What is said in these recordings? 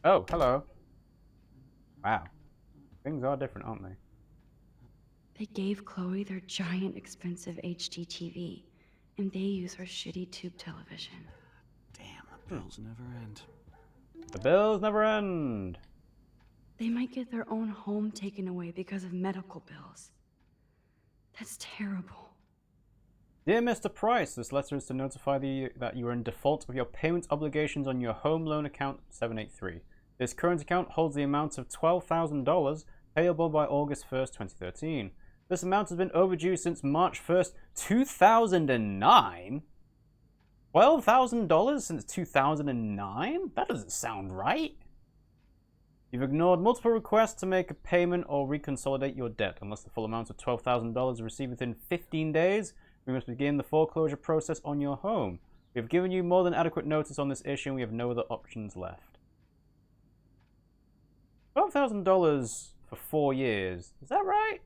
Oh, hello. Wow. Things are different, aren't they? They gave Chloe their giant, expensive HD TV, and they use her shitty tube television. Damn, the bills never end. The bills never end. They might get their own home taken away because of medical bills. That's terrible. Dear Mr. Price, this letter is to notify you that you are in default of your payment obligations on your home loan account 783. This current account holds the amount of $12,000 payable by August 1st, 2013. This amount has been overdue since March 1st, 2009? $12,000 since 2009? That doesn't sound right. You've ignored multiple requests to make a payment or reconsolidate your debt. Unless the full amount of $12,000 is received within 15 days, we must begin the foreclosure process on your home. We have given you more than adequate notice on this issue and we have no other options left. $12,000 for 4 years. Is that right?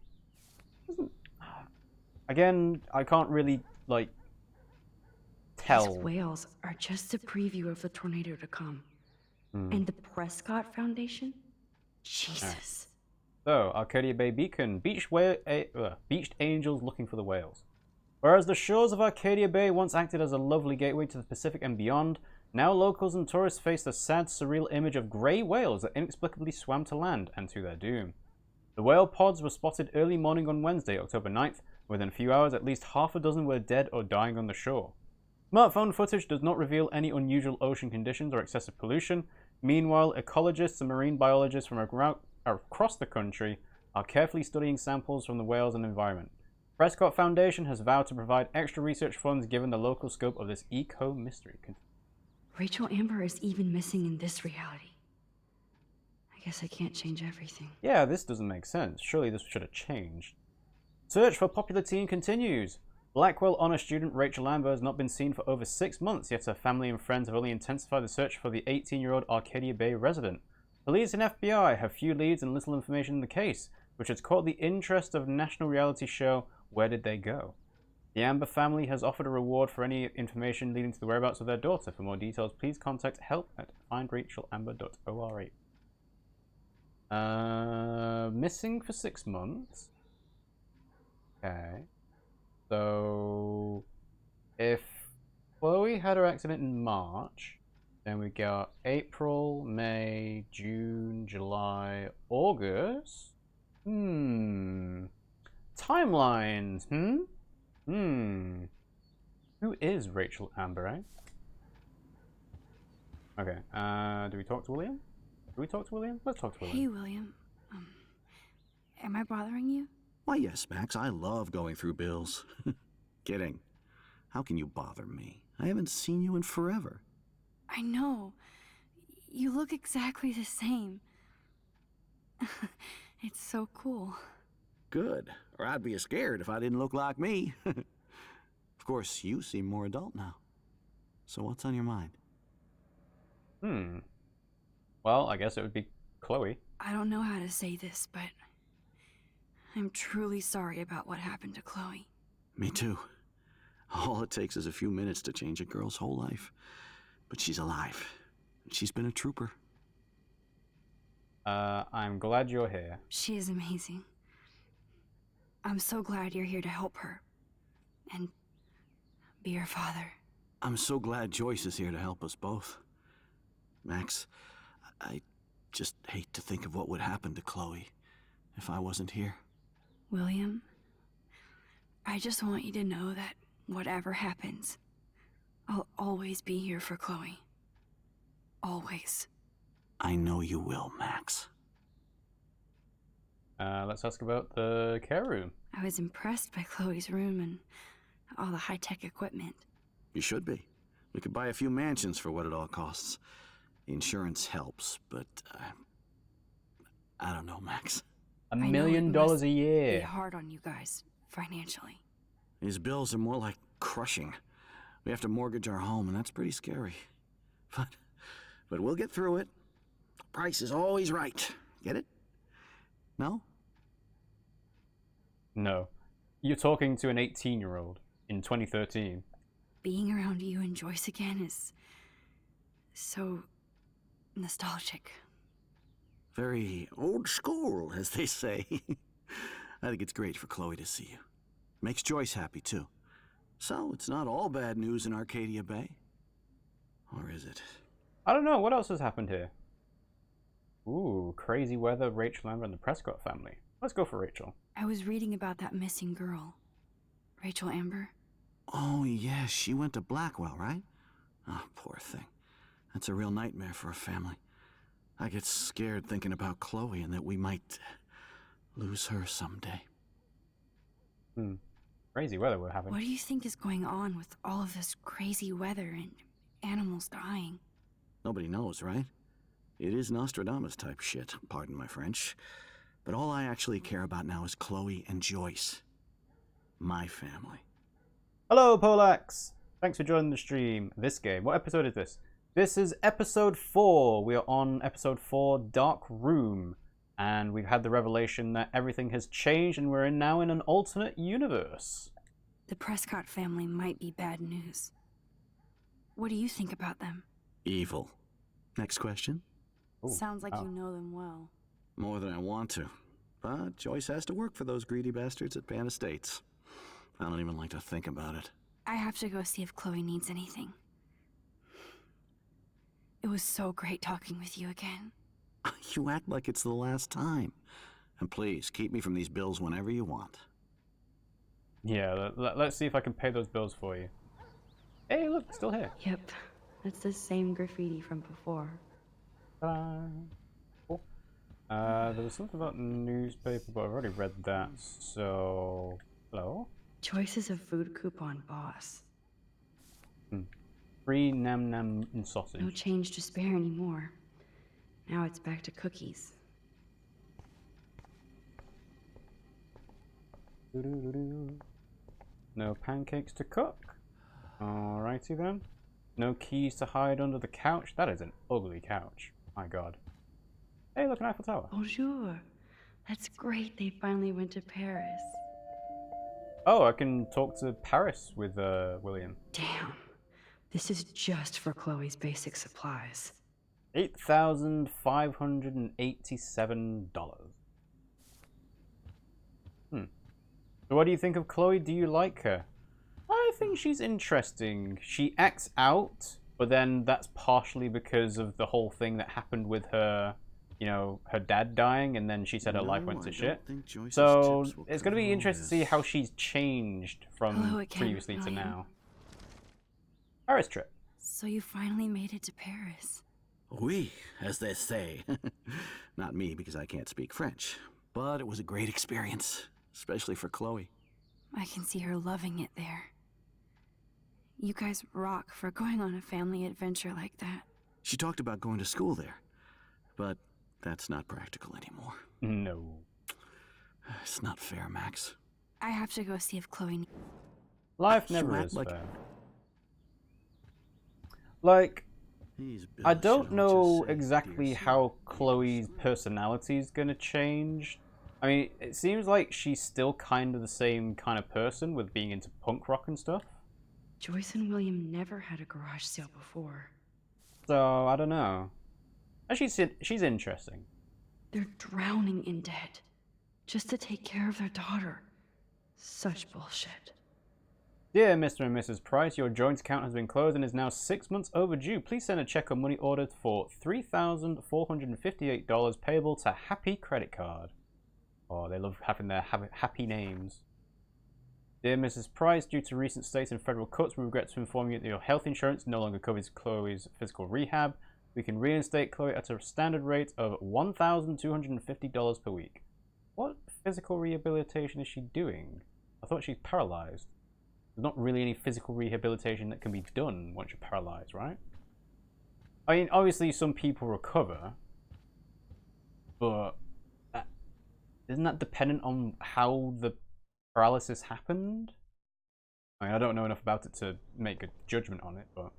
Again, I can't really, tell. These whales are just a preview of the tornado to come. And the Prescott Foundation? Jesus. So, Arcadia Bay Beacon. Beached angels looking for the whales. Whereas the shores of Arcadia Bay once acted as a lovely gateway to the Pacific and beyond, now locals and tourists face the sad, surreal image of grey whales that inexplicably swam to land and to their doom. The whale pods were spotted early morning on Wednesday, October 9th. Within a few hours, at least half a dozen were dead or dying on the shore. Smartphone footage does not reveal any unusual ocean conditions or excessive pollution. Meanwhile, ecologists and marine biologists from across the country are carefully studying samples from the whales and environment. Prescott Foundation has vowed to provide extra research funds given the local scope of this eco-mystery. Rachel Amber is even missing in this reality. I guess I can't change everything. Yeah, this doesn't make sense. Surely this should have changed. Search for popular teen continues. Blackwell honor student Rachel Amber has not been seen for over 6 months, yet her family and friends have only intensified the search for the 18-year-old Arcadia Bay resident. Police and FBI have few leads and little information in the case, which has caught the interest of national reality show Where Did They Go? The Amber family has offered a reward for any information leading to the whereabouts of their daughter. For more details, please contact help at findrachelamber.org. Missing for 6 months. Okay. So, if Chloe had her accident in March, then we got April, May, June, July, August. Timelines. Who is Rachel Amber, eh? Okay, do we talk to William? Let's talk to William. Hey, William. Am I bothering you? Why, yes, Max, I love going through bills. Kidding. How can you bother me? I haven't seen you in forever. I know. You look exactly the same. It's so cool. Good. Or I'd be scared if I didn't look like me. Of course, you seem more adult now. So what's on your mind? Well, I guess it would be Chloe. I don't know how to say this, but I'm truly sorry about what happened to Chloe. Me too. All it takes is a few minutes to change a girl's whole life. But she's alive. She's been a trooper. I'm glad you're here. She is amazing. I'm so glad you're here to help her. And be her father. I'm so glad Joyce is here to help us both. Max, I just hate to think of what would happen to Chloe if I wasn't here. William, I just want you to know that whatever happens, I'll always be here for Chloe. Always. I know you will, Max. Let's ask about the care room. I was impressed by Chloe's room and all the high-tech equipment. You should be. We could buy a few mansions for what it all costs. Insurance helps, but I don't know, Max. $1 million a year. Be hard on you guys financially. These bills are more like crushing. We have to mortgage our home, and that's pretty scary. But we'll get through it. Price is always right. Get it? No? No. You're talking to an 18-year-old in 2013. Being around you and Joyce again is so nostalgic. Very old school, as they say. I think it's great for Chloe to see you. Makes Joyce happy, too. So, it's not all bad news in Arcadia Bay. Or is it? I don't know. What else has happened here? Ooh, crazy weather, Rachel Amber and the Prescott family. Let's go for Rachel. I was reading about that missing girl. Rachel Amber. Oh, yeah, she went to Blackwell, right? Oh, poor thing. That's a real nightmare for a family. I get scared thinking about Chloe and that we might lose her someday. Crazy weather we're having. What do you think is going on with all of this crazy weather and animals dying? Nobody knows, right? It is Nostradamus type shit, pardon my French. But all I actually care about now is Chloe and Joyce. My family. Hello, Polax! Thanks for joining the stream. This game. What episode is this? This is episode 4. We are on episode 4, Dark Room. And we've had the revelation that everything has changed and we're now in an alternate universe. The Prescott family might be bad news. What do you think about them? Evil. Next question? Ooh, Sounds like you know them well. More than I want to. But Joyce has to work for those greedy bastards at Pan Estates. I don't even like to think about it. I have to go see if Chloe needs anything. It was so great talking with you again. You act like it's the last time. And please, keep me from these bills whenever you want. Yeah, let's see if I can pay those bills for you. Hey, look, still here. Yep, that's the same graffiti from before. Cool. There was something about newspaper, but I've already read that, so... Hello? Joyce is a food coupon boss. Free nam nam and sausage. No change to spare anymore. Now it's back to cookies. No pancakes to cook. Alrighty then. No keys to hide under the couch. That is an ugly couch. My god. Hey, look, an Eiffel Tower. Bonjour. That's great they finally went to Paris. Oh, I can talk to Paris with William. Damn. This is just for Chloe's basic supplies. $8,587. So what do you think of Chloe? Do you like her? I think she's interesting. She acts out, but then that's partially because of the whole thing that happened with her, you know, her dad dying, and then she said her life went to shit. So it's going to be interesting to see how she's changed from previously to now. Paris trip. So you finally made it to Paris. Oui, as they say. Not me, because I can't speak French. But it was a great experience, especially for Chloe. I can see her loving it there. You guys rock for going on a family adventure like that. She talked about going to school there, but that's not practical anymore. No. It's not fair, Max. I have to go see if Chloe... Life never is fair. Like, I don't know exactly how Chloe's personality is going to change. I mean, it seems like she's still kind of the same kind of person with being into punk rock and stuff. Joyce and William never had a garage sale before. So, I don't know. She's interesting. They're drowning in debt just to take care of their daughter. Such bullshit. Dear Mr. and Mrs. Price, your joint account has been closed and is now 6 months overdue. Please send a check or money order for $3,458 payable to Happy Credit Card. Oh, they love having their happy names. Dear Mrs. Price, due to recent state and federal cuts, we regret to inform you that your health insurance no longer covers Chloe's physical rehab. We can reinstate Chloe at a standard rate of $1,250 per week. What physical rehabilitation is she doing? I thought she's paralyzed. There's not really any physical rehabilitation that can be done once you're paralyzed, right? I mean, obviously some people recover, but isn't that dependent on how the paralysis happened? I mean, I don't know enough about it to make a judgment on it, but...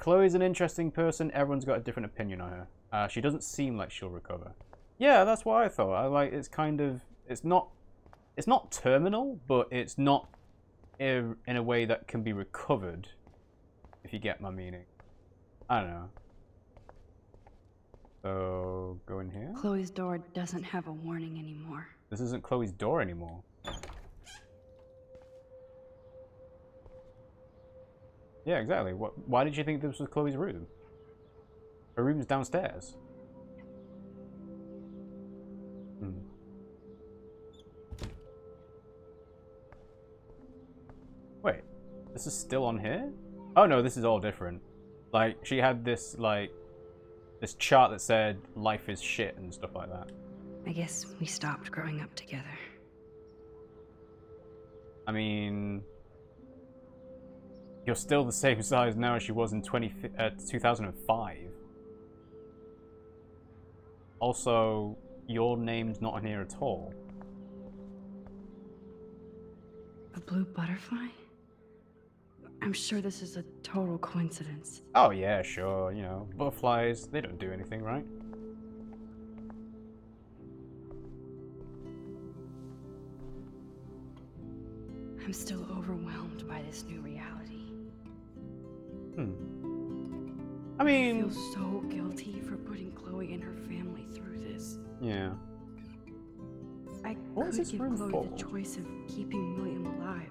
Chloe's an interesting person. Everyone's got a different opinion on her. She doesn't seem like she'll recover. Yeah, that's what I thought. It's kind of... It's not terminal, but it's not in a way that can be recovered, if you get my meaning. I don't know. So, go in here. Chloe's door doesn't have a warning anymore. This isn't Chloe's door anymore. Yeah, exactly. Why did you think this was Chloe's room? Her room's downstairs. Wait, this is still on here? Oh no, this is all different. Like, she had this, like, this chart that said life is shit and stuff like that. I guess we stopped growing up together. I mean, you're still the same size now as she was in 2005. Also, your name's not in here at all. A blue butterfly? I'm sure this is a total coincidence. Oh yeah, sure, you know, butterflies, they don't do anything, right? I'm still overwhelmed by this new reality. I I mean... feel so guilty for putting Chloe and her family through this. Yeah. I What was could this give room Chloe for? the choice of keeping William alive,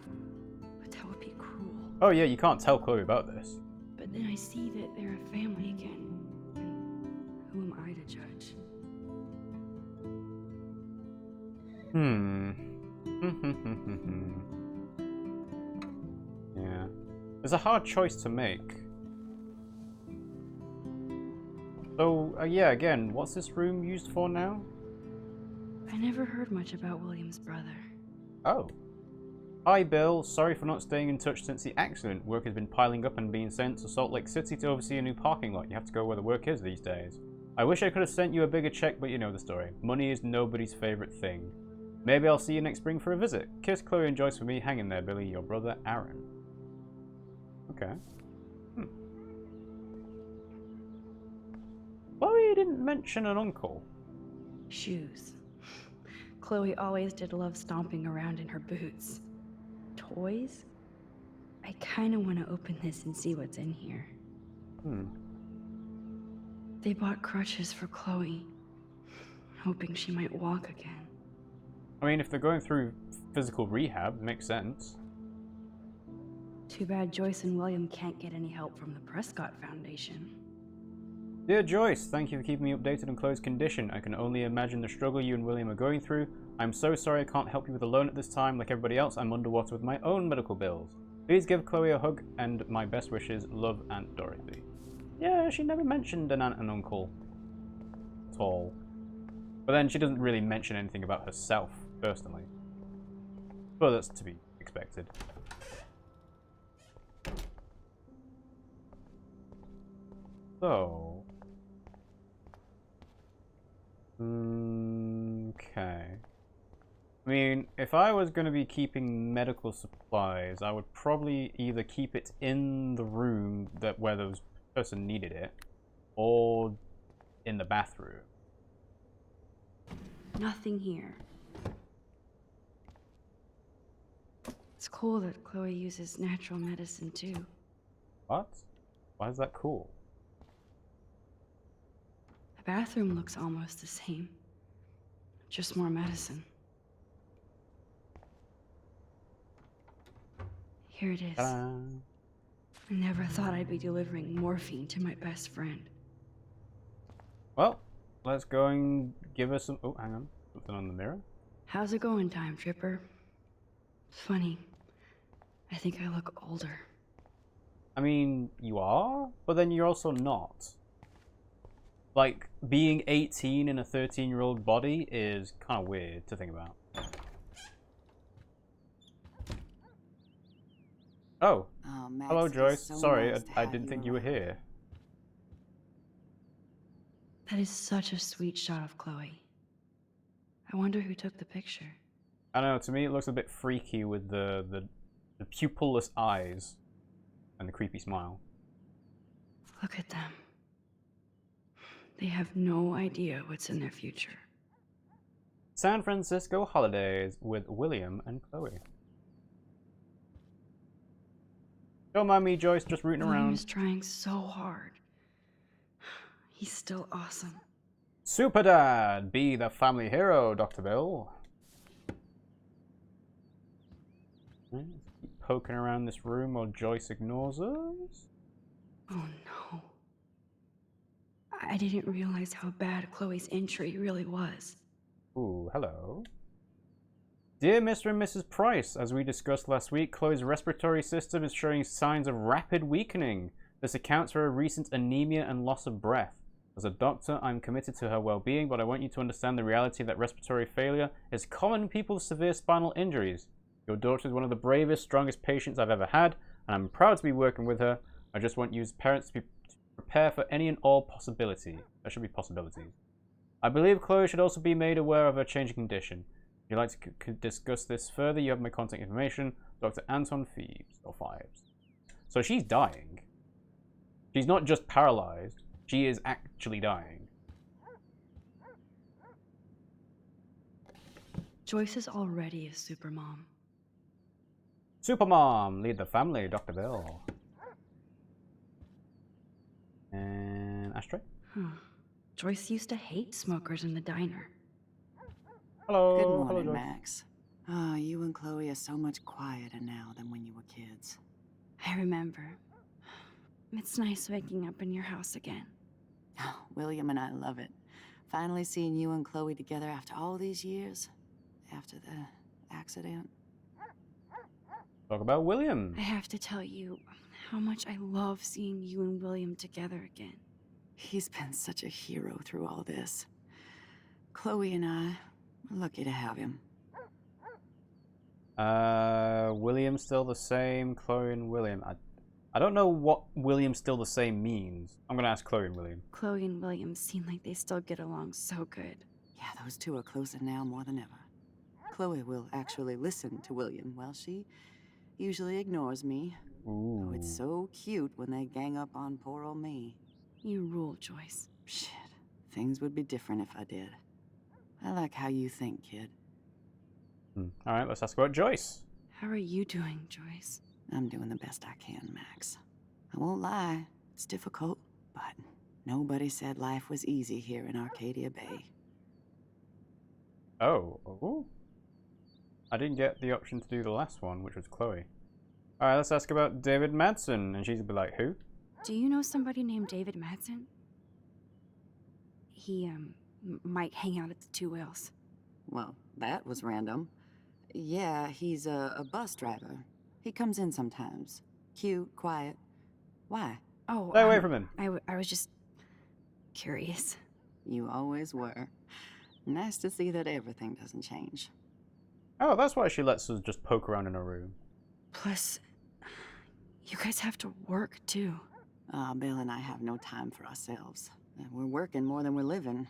but that would be cruel. Oh yeah, you can't tell Chloe about this. But then I see that they're a family again, and who am I to judge? Yeah. It's a hard choice to make. So, yeah, again, what's this room used for now? I never heard much about William's brother. Oh. Hi, Bill. Sorry for not staying in touch since the accident. Work has been piling up and being sent to Salt Lake City to oversee a new parking lot. You have to go where the work is these days. I wish I could have sent you a bigger check, but you know the story. Money is nobody's favorite thing. Maybe I'll see you next spring for a visit. Kiss Chloe and Joyce for me. Hang in there, Billy. Your brother, Aaron. Okay. Chloe didn't mention an uncle. Shoes. Chloe always did love stomping around in her boots. Toys? I kinda wanna open this and see what's in here. They bought crutches for Chloe, hoping she might walk again. I mean, if they're going through physical rehab, it makes sense. Too bad Joyce and William can't get any help from the Prescott Foundation. Dear Joyce, thank you for keeping me updated on Chloe's condition. I can only imagine the struggle you and William are going through. I'm so sorry I can't help you with a loan at this time. Like everybody else, I'm underwater with my own medical bills. Please give Chloe a hug and my best wishes. Love, Aunt Dorothy. Yeah, she never mentioned an aunt and uncle at all. But then she doesn't really mention anything about herself, personally. But that's to be expected. So... okay. I mean, if I was going to be keeping medical supplies, I would probably either keep it in the room where the person needed it, or in the bathroom. Nothing here. It's cool that Chloe uses natural medicine too. What? Why is that cool? The bathroom looks almost the same. Just more medicine. Here it is. Ta-da. I never thought I'd be delivering morphine to my best friend. Well, let's go and give her some... Oh, hang on. Something on the mirror? How's it going, Time Tripper? It's funny. I think I look older. I mean, you are, but then you're also not. Like, being 18 in a 13-year-old body is kind of weird to think about. Oh, Max, hello it's Joyce. so Sorry, nice to I have didn't think you were around. here. That is such a sweet shot of Chloe. I wonder who took the picture. I know, to me it looks a bit freaky with the pupilless eyes and the creepy smile. Look at them. They have no idea what's in their future. San Francisco holidays with William and Chloe. Don't mind me, Joyce, just rooting William around. is trying so hard. He's still awesome. Super Dad, be the family hero, Dr. Bill. Right, let's keep poking around this room while Joyce ignores us. Oh no. I didn't realize how bad Chloe's injury really was. Ooh, hello. Dear Mr. and Mrs. Price, as we discussed last week, Chloe's respiratory system is showing signs of rapid weakening. This accounts for her recent anemia and loss of breath. As a doctor, I'm committed to her well-being, but I want you to understand the reality that respiratory failure is common in people with severe spinal injuries. Your daughter is one of the bravest, strongest patients I've ever had, and I'm proud to be working with her. I just want you as parents to prepare for any and all possibility. There should be possibilities. I believe Chloe should also be made aware of her changing condition. If you'd like to discuss this further, you have my contact information, Dr. Anton Fives. So she's dying. She's not just paralyzed, she is actually dying. Joyce is already a supermom. Supermom, lead the family, Dr. Bill. And ashtray. Joyce used to hate smokers in the diner. Hello. Good morning, hello, Joyce. Max. Oh, you and Chloe are so much quieter now than when you were kids. I remember. It's nice waking up in your house again. Oh, William and I love it. Finally seeing you and Chloe together after all these years. After the accident. Talk about William. I have to tell you how much I love seeing you and William together again. He's been such a hero through all this. Chloe and I are lucky to have him. William still the same, Chloe and William. I don't know what William still the same means. I'm gonna ask Chloe and William. Chloe and William seem like they still get along so good. Yeah, those two are closer now more than ever. Chloe will actually listen to William while she usually ignores me. Ooh. Oh, it's so cute when they gang up on poor old me. You rule, Joyce. Shit, things would be different if I did. I like how you think, kid. Alright, let's ask about Joyce. How are you doing, Joyce? I'm doing the best I can, Max. I won't lie, it's difficult, but nobody said life was easy here in Arcadia Bay. Oh. I didn't get the option to do the last one, which was Chloe. Alright, let's ask about David Madsen. And she's gonna be like, who? Do you know somebody named David Madsen? He, might hang out at the Two Whales. Well, that was random. Yeah, he's a bus driver. He comes in sometimes. Cute, quiet. Why? Oh, Stay away from him. I was just curious. You always were. Nice to see that everything doesn't change. Oh, that's why she lets us just poke around in her room. Plus, you guys have to work, too. Bill and I have no time for ourselves. We're working more than we're living.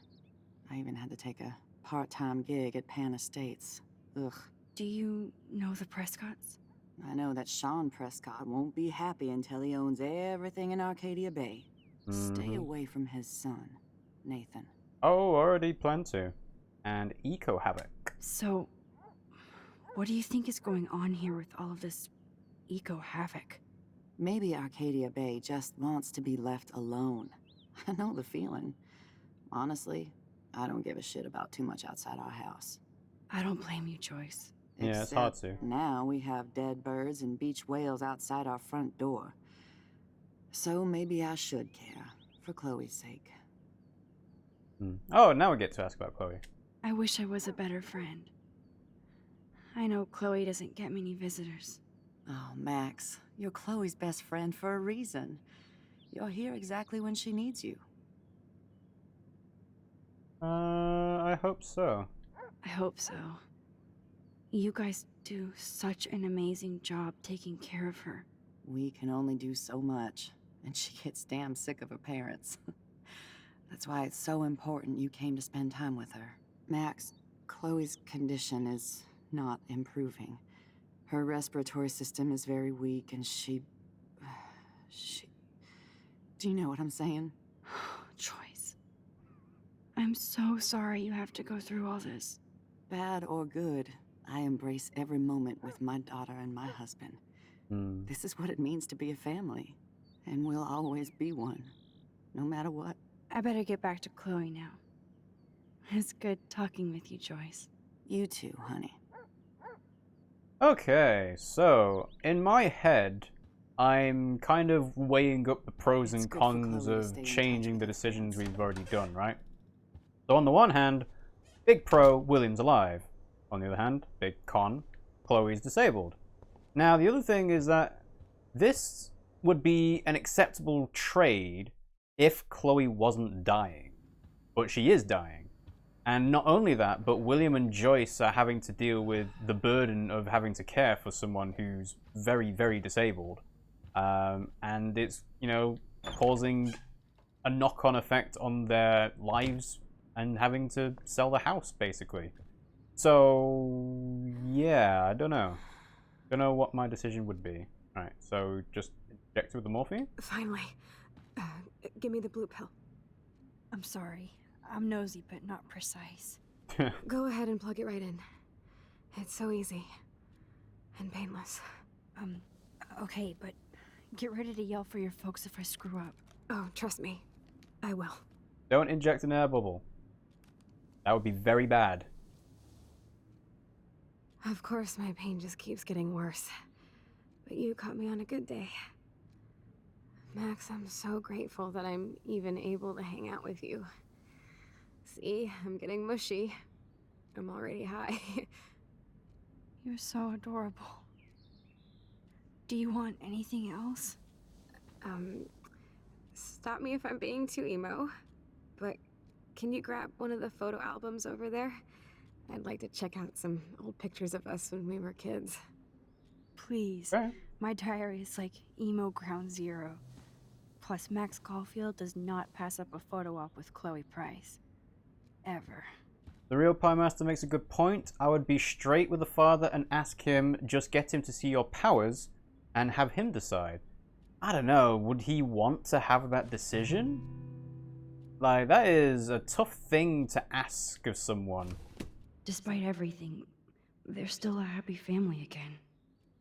I even had to take a part-time gig at Pan Estates. Ugh. Do you know the Prescotts? I know that Sean Prescott won't be happy until he owns everything in Arcadia Bay. Stay away from his son, Nathan. Oh, already planned to. And Eco Havoc. So, what do you think is going on here with all of this eco-havoc? Maybe Arcadia Bay just wants to be left alone. I know the feeling. Honestly, I don't give a shit about too much outside our house. I don't blame you, Joyce. Yeah, it's hard to. Now we have dead birds and beach whales outside our front door. So maybe I should care, for Chloe's sake. Oh, now we get to ask about Chloe. I wish I was a better friend. I know Chloe doesn't get many visitors. Oh, Max, you're Chloe's best friend for a reason. You're here exactly when she needs you. I hope so. I hope so. You guys do such an amazing job taking care of her. We can only do so much, and she gets damn sick of her parents. That's why it's so important you came to spend time with her. Max, Chloe's condition is not improving. Her respiratory system is very weak, and she... Do you know what I'm saying? Joyce. I'm so sorry you have to go through all this. Bad or good, I embrace every moment with my daughter and my husband. This is what it means to be a family. And we'll always be one. No matter what. I better get back to Chloe now. It's good talking with you, Joyce. You too, honey. Okay, so in my head, I'm kind of weighing up the pros It's and good for cons Chloe to of stay in touch changing with the her decisions friends. we've already done, right? So on the one hand, big pro, William's alive. On the other hand, big con, Chloe's disabled. Now, the other thing is that this would be an acceptable trade if Chloe wasn't dying. But she is dying. And not only that, but William and Joyce are having to deal with the burden of having to care for someone who's very, very disabled. And it's, you know, causing a knock-on effect on their lives and having to sell the house, basically. So, yeah, I don't know. Don't know what my decision would be. Alright, so just inject it with the morphine? Finally. Give me the blue pill. I'm sorry. I'm nosy, but not precise. Go ahead and plug it right in. It's so easy. And painless. Okay, but get ready to yell for your folks if I screw up. Oh, trust me. I will. Don't inject an air bubble. That would be very bad. Of course, my pain just keeps getting worse. But you caught me on a good day. Max, I'm so grateful that I'm even able to hang out with you. See, I'm getting mushy. I'm already high. You're so adorable. Do you want anything else? Stop me if I'm being too emo, but can you grab one of the photo albums over there? I'd like to check out some old pictures of us when we were kids. Please. Right. My diary is like emo ground zero. Plus, Max Caulfield does not pass up a photo op with Chloe Price. Ever. The real Pie Master makes a good point. I would be straight with the father and ask him, just get him to see your powers and have him decide. I don't know, would he want to have that decision? Like, that is a tough thing to ask of someone. Despite everything, they're still a happy family again.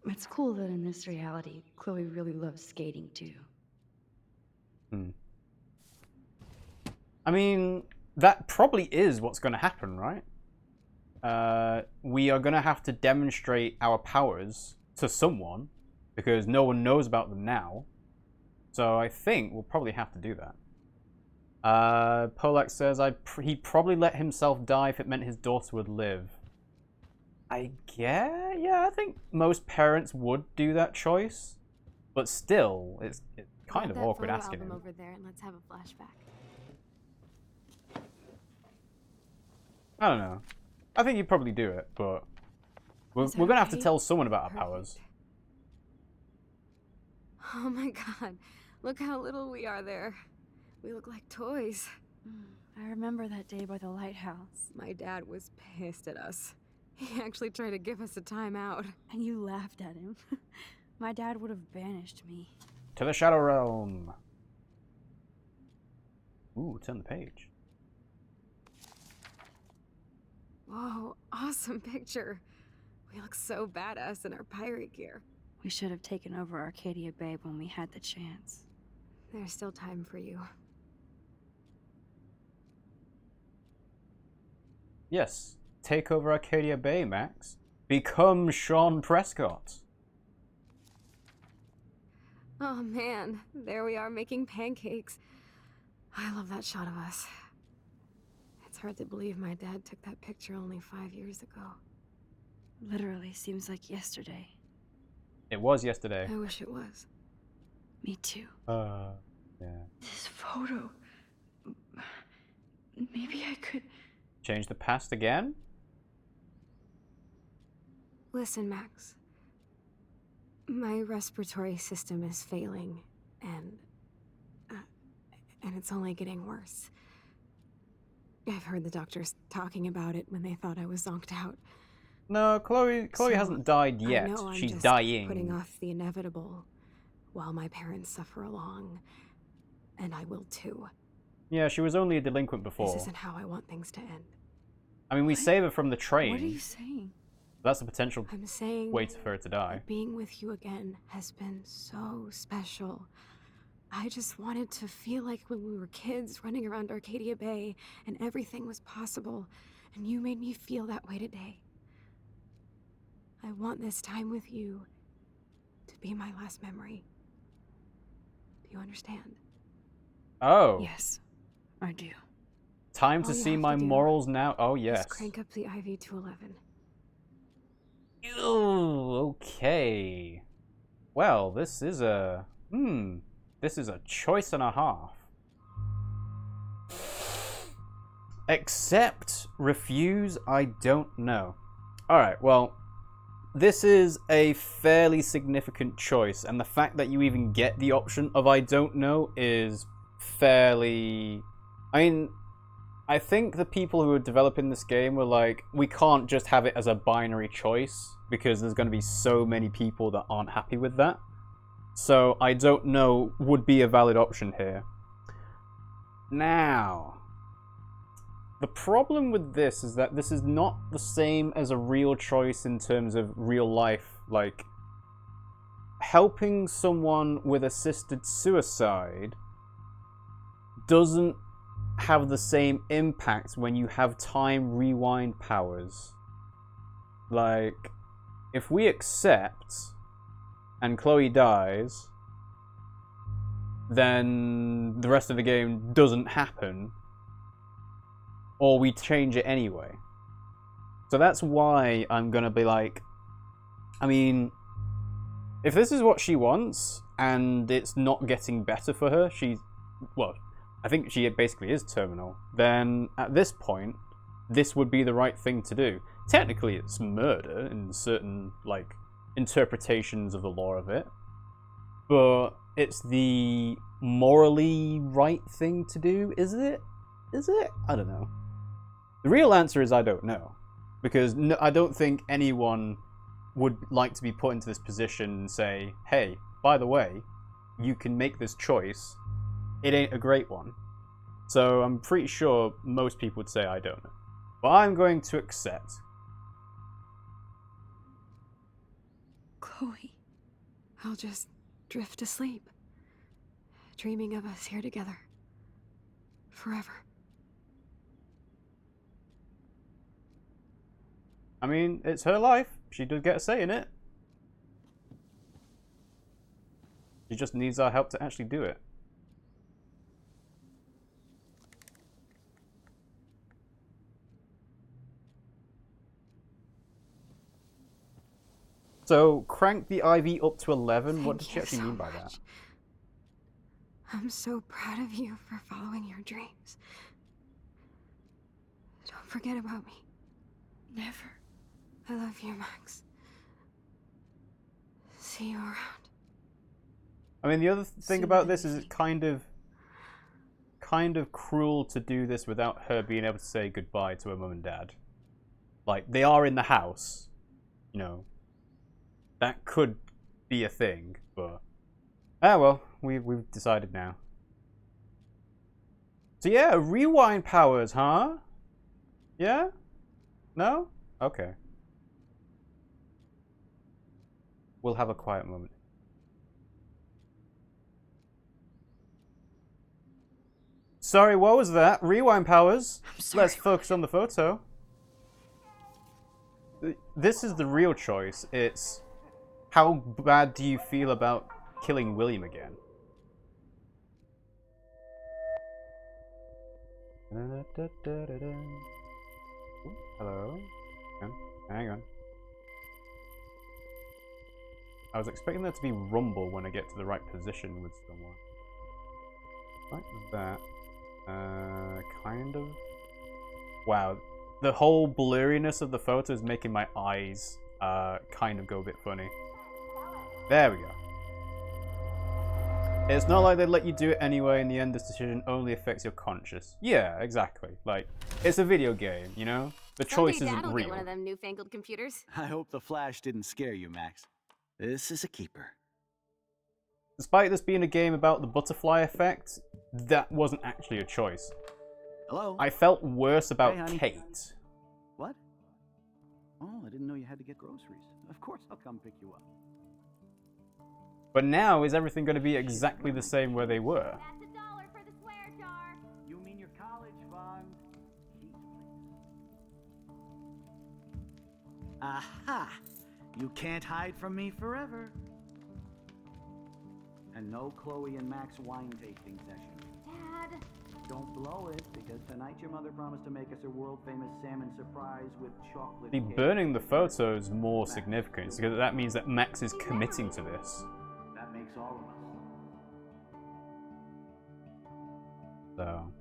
It's cool that in this reality, Chloe really loves skating too. I mean, that probably is what's going to happen, right? We are going to have to demonstrate our powers to someone because no one knows about them now. So I think we'll probably have to do that. Polak says he'd probably let himself die if it meant his daughter would live. I guess, yeah, I think most parents would do that choice. But still, it's kind of awkward asking him. Over there and let's have a flashback. I don't know. I think you'd probably do it, but we're Is that going to have to okay? tell someone about our Perfect. powers. Oh my god, look how little we are there. We look like toys. I remember that day by the lighthouse. My dad was pissed at us. He actually tried to give us a timeout. And you laughed at him. My dad would have banished me. To the Shadow Realm. Ooh, turn the page. Whoa, awesome picture. We look so badass in our pirate gear. We should have taken over Arcadia Bay when we had the chance. There's still time for you. Yes, take over Arcadia Bay, Max. Become Sean Prescott. Oh man, there we are making pancakes. I love that shot of us. It's hard to believe my dad took that picture only 5 years ago. Literally seems like yesterday. It was yesterday. I wish it was. Me too. Yeah. This photo. Maybe I could. Change the past again? Listen, Max. My respiratory system is failing, and it's only getting worse. I've heard the doctors talking about it when they thought I was zonked out. No, Chloe So, hasn't died yet. I know I'm She's just dying. putting off the inevitable while my parents suffer along, and I will too. Yeah, she was only a delinquent before. This isn't how I want things to end. I mean, we save her from the train. What are you saying? That's a potential I'm saying way for her to die. being with you again has been so special. I just wanted to feel like when we were kids running around Arcadia Bay and everything was possible, and you made me feel that way today. I want this time with you to be my last memory. Do you understand? Oh. Yes, I do. Time to All you see have my to do morals now. Oh, yes. Just crank up the IV to 11. Ew, okay. Well, this is a choice and a half. Accept, refuse, I don't know. Alright, well, this is a fairly significant choice, and the fact that you even get the option of I don't know is fairly... I mean, I think the people who are developing this game were like, we can't just have it as a binary choice, because there's going to be so many people that aren't happy with that. So, I don't know would be a valid option here. Now, the problem with this is that this is not the same as a real choice in terms of real life. Like, helping someone with assisted suicide doesn't have the same impact when you have time rewind powers. Like, if we accept and Chloe dies, then the rest of the game doesn't happen, or we change it anyway. So that's why I'm gonna be like, I mean, if this is what she wants and it's not getting better for her, well, I think she basically is terminal, then at this point, this would be the right thing to do. Technically, it's murder in certain, like, interpretations of the law of it, but it's the morally right thing to do, is it? Is it? I don't know. The real answer is I don't know, because I don't think anyone would like to be put into this position and say, hey, by the way, you can make this choice. It ain't a great one. So I'm pretty sure most people would say I don't know. But I'm going to accept. Chloe. I'll just drift to sleep, dreaming of us here together. Forever. I mean, it's her life. She does get a say in it. She just needs our help to actually do it. So, crank the IV up to 11? What did she actually mean by that? I'm so proud of you for following your dreams. Don't forget about me. Never. I love you, Max. See you around. I mean, the other thing about this is it's kind of cruel to do this without her being able to say goodbye to her mum and dad. Like, they are in the house, you know. That could be a thing, but... Ah, well, we've decided now. So yeah, rewind powers, huh? Yeah? No? Okay. We'll have a quiet moment. Sorry, what was that? Rewind powers? I'm sorry. Let's focus on the photo. This is the real choice. It's... How bad do you feel about killing William again? Ooh, hello? Hang on. I was expecting there to be rumble when I get to the right position with someone. Like that. Kind of. Wow. The whole blurriness of the photo is making my eyes kind of go a bit funny. There we go. It's not like they'd let you do it anyway. In the end, this decision only affects your conscience. Yeah, exactly. Like, it's a video game, you know? The choice isn't Dad'll real. get one of them newfangled computers. I hope the flash didn't scare you, Max. This is a keeper. Despite this being a game about the butterfly effect, that wasn't actually a choice. Hello? I felt worse about Hey, honey. Kate. What? Oh, I didn't know you had to get groceries. Of course I'll come pick you up. But now, is everything going to be exactly the same where they were? That's $1 for the swear jar. You mean your college fund? Aha! You can't hide from me forever. And no Chloe and Max wine tasting session. Dad. Don't blow it, because tonight your mother promised to make us a world-famous salmon surprise with chocolate The cake. burning the photo is more significant, because that means that Max is committing to this. That makes all of us. So,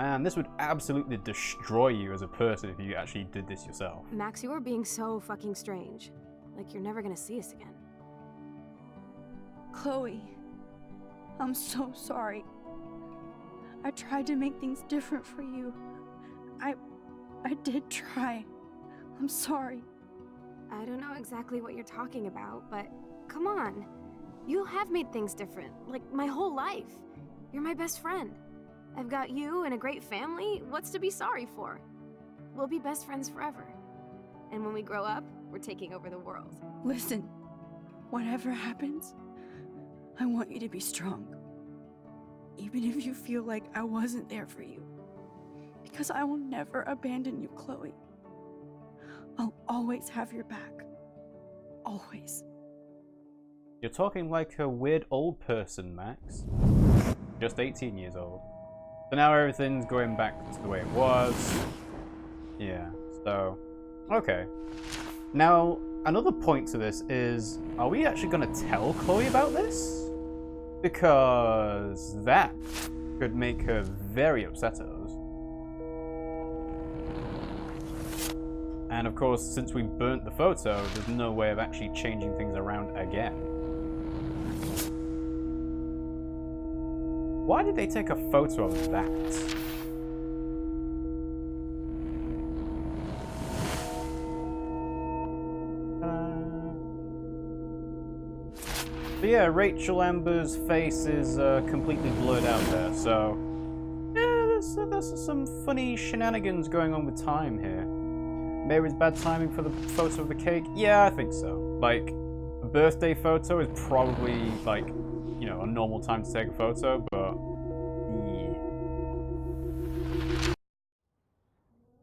Man, this would absolutely destroy you as a person if you actually did this yourself. Max, you are being so fucking strange. Like you're never gonna see us again. Chloe, I'm so sorry. I tried to make things different for you. I did try. I'm sorry. I don't know exactly what you're talking about, but come on. You have made things different, like my whole life. You're my best friend. I've got you and a great family. What's to be sorry for? We'll be best friends forever. And when we grow up, we're taking over the world. Listen, whatever happens, I want you to be strong. Even if you feel like I wasn't there for you. Because I will never abandon you, Chloe. I'll always have your back. Always. You're talking like a weird old person, Max. Just 18 years old. So now everything's going back to the way it was. Yeah, so... Okay. Now, another point to this is, are we actually going to tell Chloe about this? Because that could make her very upset at us. And of course, since we burnt the photo, there's no way of actually changing things around again. Why did they take a photo of that? But yeah, Rachel Amber's face is completely blurred out there, so... Yeah, there's some funny shenanigans going on with time here. Mary's bad timing for the photo of the cake? Yeah, I think so. Like, a birthday photo is probably, like, you know, a normal time to take a photo,